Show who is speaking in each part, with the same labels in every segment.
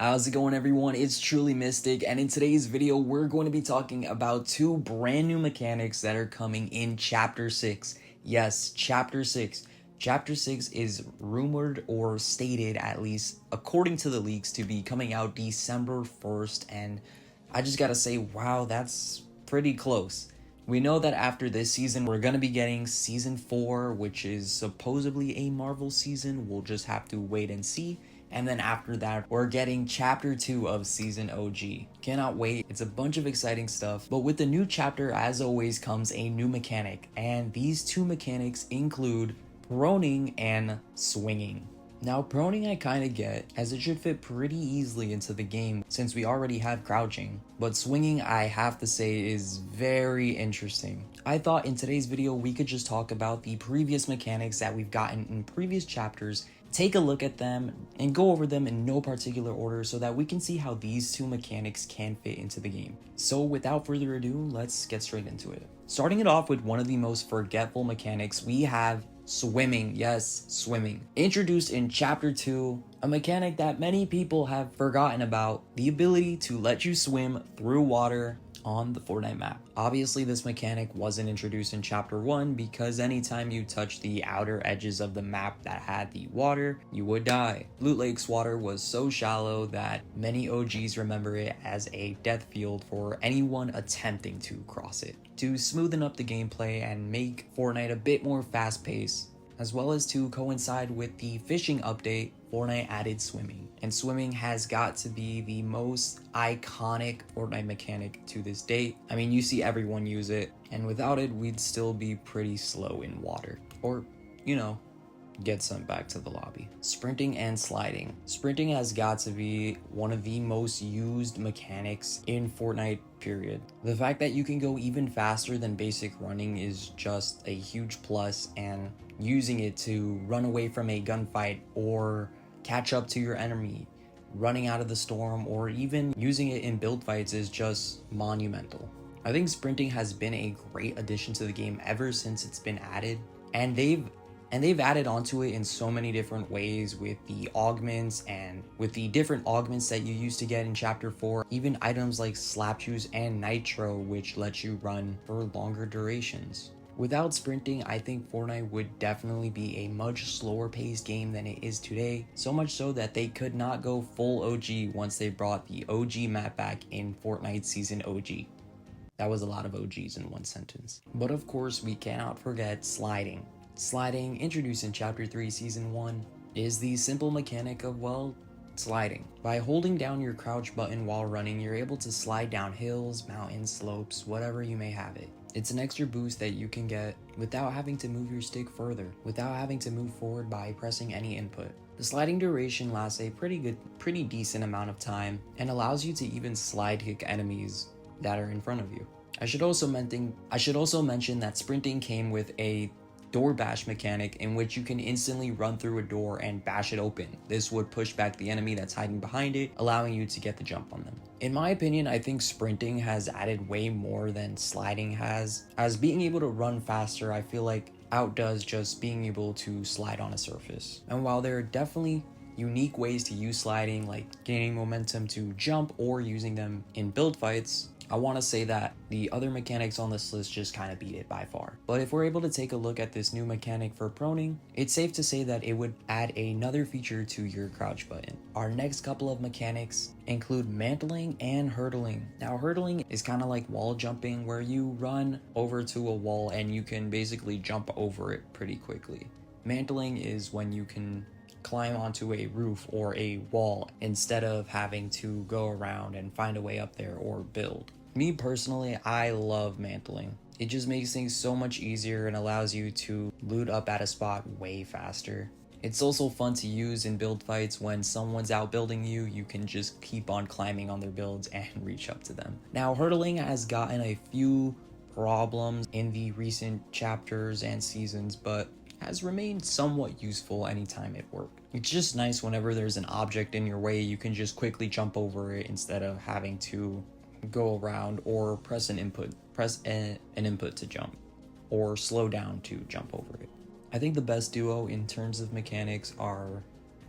Speaker 1: How's it going, everyone? It's truly Mystic, and in today's video we're going to be talking about two brand new mechanics that are coming in Chapter 6. Yes, Chapter 6. Chapter 6 is rumored, or stated at least according to the leaks, to be coming out December 1st, and I just gotta say, wow, that's pretty close. We know that after this season, we're going to be getting Season 4, which is supposedly a Marvel season. We'll just have to wait and see. And then after that, we're getting Chapter 2 of Season OG. Cannot wait. It's a bunch of exciting stuff. But with the new chapter, as always, comes a new mechanic. And these two mechanics include proning and swinging. Now, proning I kinda get, as it should fit pretty easily into the game since we already have crouching, but swinging I have to say is very interesting. I thought in today's video we could just talk about the previous mechanics that we've gotten in previous chapters, take a look at them, and go over them in no particular order so that we can see how these two mechanics can fit into the game. So without further ado, let's get straight into it. Starting it off with one of the most forgetful mechanics, we have swimming. Yes, swimming. Introduced in Chapter 2, a mechanic that many people have forgotten about, the ability to let you swim through water on the Fortnite map. Obviously, this mechanic wasn't introduced in Chapter 1 because anytime you touch the outer edges of the map that had the water, you would die. Loot Lake's water was so shallow that many OGs remember it as a death field for anyone attempting to cross it. To smoothen up the gameplay and make Fortnite a bit more fast-paced, as well as to coincide with the fishing update, Fortnite added swimming. And swimming has got to be the most iconic Fortnite mechanic to this date. I mean, you see everyone use it, and without it, we'd still be pretty slow in water. Or, you know, get sent back to the lobby. Sprinting and sliding. Sprinting has got to be one of the most used mechanics in Fortnite, period. The fact that you can go even faster than basic running is just a huge plus, and using it to run away from a gunfight or catch up to your enemy, running out of the storm, or even using it in build fights is just monumental. I think sprinting has been a great addition to the game ever since it's been added, and they've added onto it in so many different ways with the augments and with the different augments that you used to get in Chapter 4, even items like slap juice and nitro, which let you run for longer durations. Without sprinting, I think Fortnite would definitely be a much slower paced game than it is today, so much so that they could not go full OG once they brought the OG map back in Fortnite Season OG. That was a lot of OGs in one sentence. But of course, we cannot forget sliding. Sliding, introduced in Chapter 3 Season 1, is the simple mechanic of, well, sliding. By holding down your crouch button while running, you're able to slide down hills, mountains, slopes, whatever you may have it. It's an extra boost that you can get without having to move your stick further, without having to move forward by pressing any input. The sliding duration lasts a pretty decent amount of time and allows you to even slide kick enemies that are in front of you. I should also mention that sprinting came with a door bash mechanic in which you can instantly run through a door and bash it open. This would push back the enemy that's hiding behind it, allowing you to get the jump on them. In my opinion, I think sprinting has added way more than sliding has, as being able to run faster I feel like outdoes just being able to slide on a surface. And while there are definitely unique ways to use sliding, like gaining momentum to jump or using them in build fights, I want to say that the other mechanics on this list just kind of beat it by far. But if we're able to take a look at this new mechanic for proning, it's safe to say that it would add another feature to your crouch button. Our next couple of mechanics include mantling and hurdling. Now, hurdling is kind of like wall jumping, where you run over to a wall and you can basically jump over it pretty quickly. Mantling is when you can climb onto a roof or a wall instead of having to go around and find a way up there or build. Me personally, I love mantling. It just makes things so much easier and allows you to loot up at a spot way faster. It's also fun to use in build fights. When someone's outbuilding you, you can just keep on climbing on their builds and reach up to them. Now, hurdling has gotten a few problems in the recent chapters and seasons, but has remained somewhat useful anytime it worked. It's just nice whenever there's an object in your way, you can just quickly jump over it instead of having to go around or press an input to jump, or slow down to jump over it. I think the best duo in terms of mechanics are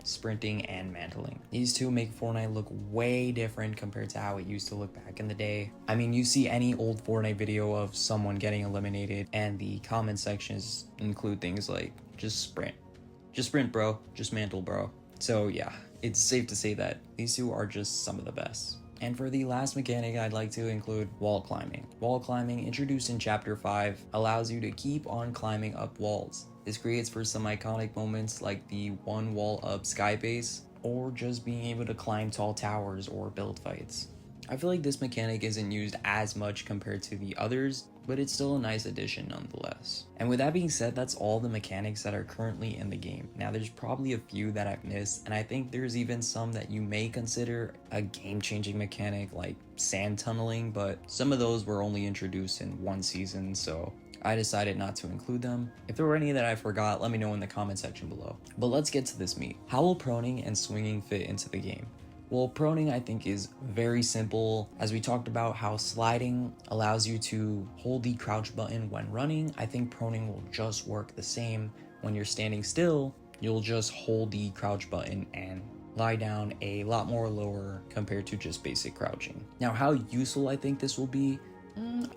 Speaker 1: sprinting, and mantling. These two make Fortnite look way different compared to how it used to look back in the day. I mean, you see any old Fortnite video of someone getting eliminated and the comment sections include things like, just sprint bro, just mantle bro. So yeah, it's safe to say that these two are just some of the best. And for the last mechanic, I'd like to include wall climbing. Wall climbing, introduced in Chapter 5, allows you to keep on climbing up walls. This creates for some iconic moments like the one wall up sky base, or just being able to climb tall towers or build fights. I feel like this mechanic isn't used as much compared to the others, but it's still a nice addition nonetheless. And with that being said, that's all the mechanics that are currently in the game. Now there's probably a few that I've missed, and I think there's even some that you may consider a game-changing mechanic like sand tunneling, but some of those were only introduced in one season, so I decided not to include them. If there were any that I forgot, let me know in the comment section below. But let's get to this meat. How will proning and swinging fit into the game? Well, proning I think is very simple. As we talked about how sliding allows you to hold the crouch button when running, I think proning will just work the same. When you're standing still, you'll just hold the crouch button and lie down a lot more lower compared to just basic crouching. Now, how useful I think this will be?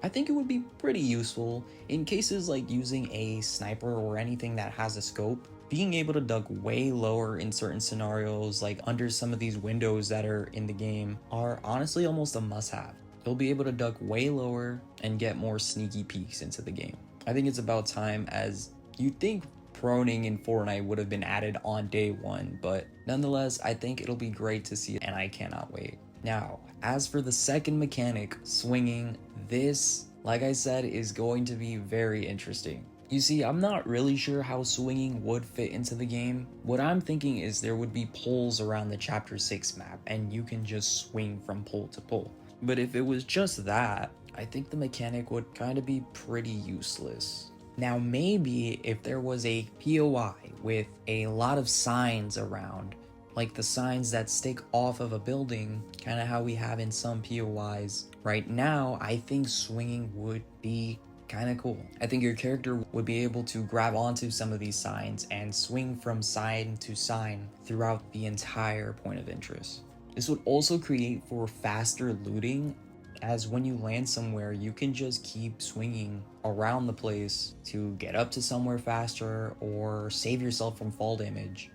Speaker 1: I think it would be pretty useful in cases like using a sniper or anything that has a scope. Being able to duck way lower in certain scenarios, like under some of these windows that are in the game, are honestly almost a must-have. You'll be able to duck way lower and get more sneaky peeks into the game. I think it's about time, as you'd think proning in Fortnite would have been added on day one, but nonetheless, I think it'll be great to see, and I cannot wait. Now, as for the second mechanic, swinging, this, like I said, is going to be very interesting. You see, I'm not really sure how swinging would fit into the game. What I'm thinking is there would be poles around the Chapter 6 map, and you can just swing from pole to pole. But if it was just that, I think the mechanic would kind of be pretty useless. Now maybe if there was a POI with a lot of signs around, like the signs that stick off of a building, kind of how we have in some POIs right now, I think swinging would be kind of cool. I think your character would be able to grab onto some of these signs and swing from sign to sign throughout the entire point of interest. This would also create for faster looting, as when you land somewhere, you can just keep swinging around the place to get up to somewhere faster or save yourself from fall damage,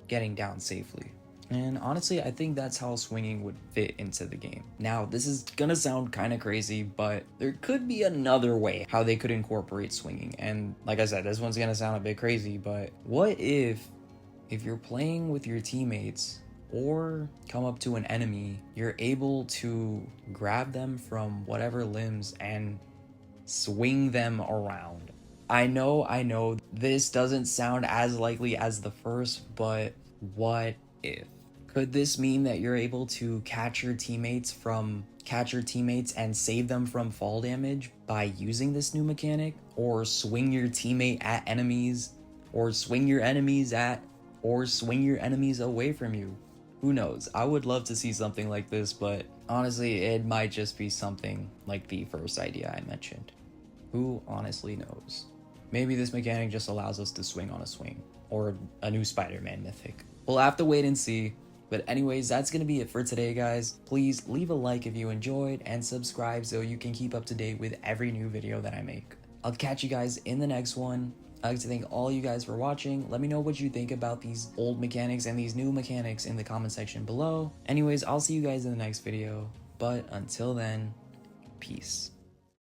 Speaker 1: getting down safely. And honestly, I think that's how swinging would fit into the game. Now, this is gonna sound kind of crazy, but there could be another way how they could incorporate swinging. And like I said, this one's gonna sound a bit crazy, but what if you're playing with your teammates or come up to an enemy, you're able to grab them from whatever limbs and swing them around? I know, this doesn't sound as likely as the first, but what if? Could this mean that you're able to catch your teammates and save them from fall damage by using this new mechanic? Or swing your teammate at enemies, or swing your enemies away from you? Who knows? I would love to see something like this, but honestly, it might just be something like the first idea I mentioned. Who honestly knows? Maybe this mechanic just allows us to swing on a swing, or a new Spider-Man mythic. We'll have to wait and see. But anyways, that's gonna be it for today, guys. Please leave a like if you enjoyed, and subscribe so you can keep up to date with every new video that I make. I'll catch you guys in the next one. I'd like to thank all you guys for watching. Let me know what you think about these old mechanics and these new mechanics in the comment section below. Anyways, I'll see you guys in the next video. But until then, peace.